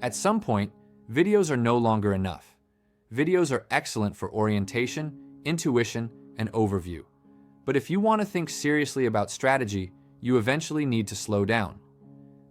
At some point, videos are no longer enough. Videos are excellent for orientation, intuition, and overview. But if you want to think seriously about strategy, you eventually need to slow down.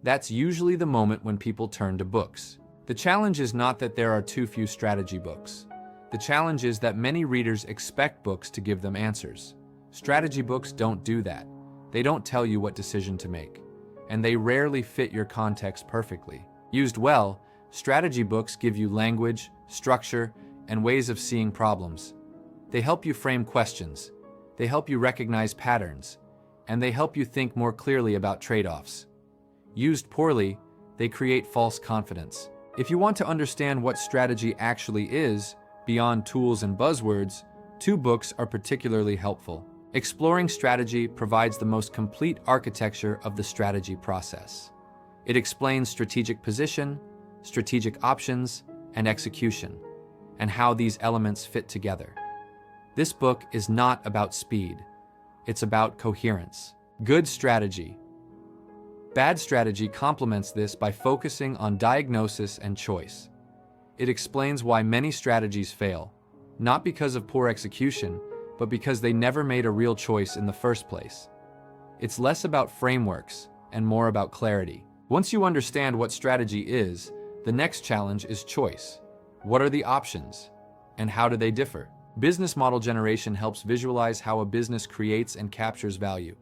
That's usually the moment when people turn to books. The challenge is not that there are too few strategy books. The challenge is that many readers expect books to give them answers. Strategy books don't do that. They don't tell you what decision to make, and they rarely fit your context perfectly. Used well, strategy books give you language, structure, and ways of seeing problems. They help you frame questions, they help you recognize patterns, and they help you think more clearly about trade-offs. Used poorly, they create false confidence. If you want to understand what strategy actually is, beyond tools and buzzwords, two books are particularly helpful. Exploring Strategy provides the most complete architecture of the strategy process. It explains strategic position, strategic options, and execution, and how these elements fit together. This book is not about speed. It's about coherence. Good strategy. Bad strategy complements this by focusing on diagnosis and choice. It explains why many strategies fail, not because of poor execution, but because they never made a real choice in the first place. It's less about frameworks and more about clarity. Once you understand what strategy is, the next challenge is choice. What are the options? And how do they differ? Business model generation helps visualize how a business creates and captures value.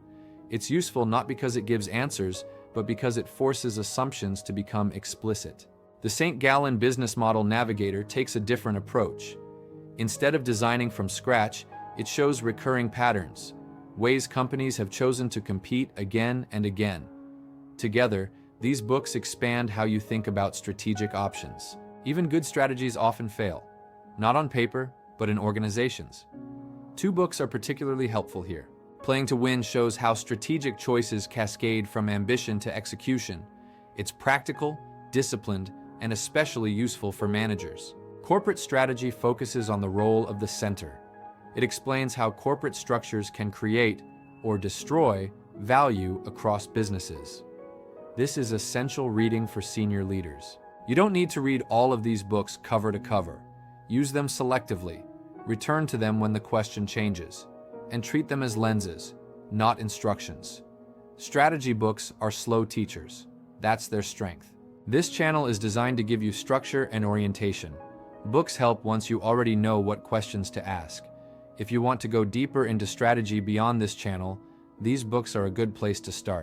It's useful not because it gives answers, but because it forces assumptions to become explicit. The St. Gallen Business Model Navigator takes a different approach. Instead of designing from scratch, it shows recurring patterns, ways companies have chosen to compete again and again. Together, these books expand how you think about strategic options. Even good strategies often fail, not on paper, but in organizations. Two books are particularly helpful here. Playing to Win shows how strategic choices cascade from ambition to execution. It's practical, disciplined, and especially useful for managers. Corporate Strategy focuses on the role of the center. It explains how corporate structures can create or destroy value across businesses. This is essential reading for senior leaders. You don't need to read all of these books cover to cover. Use them selectively. Return to them when the question changes, and treat them as lenses, not instructions. Strategy books are slow teachers. That's their strength. This channel is designed to give you structure and orientation. Books help once you already know what questions to ask. If you want to go deeper into strategy beyond this channel, these books are a good place to start.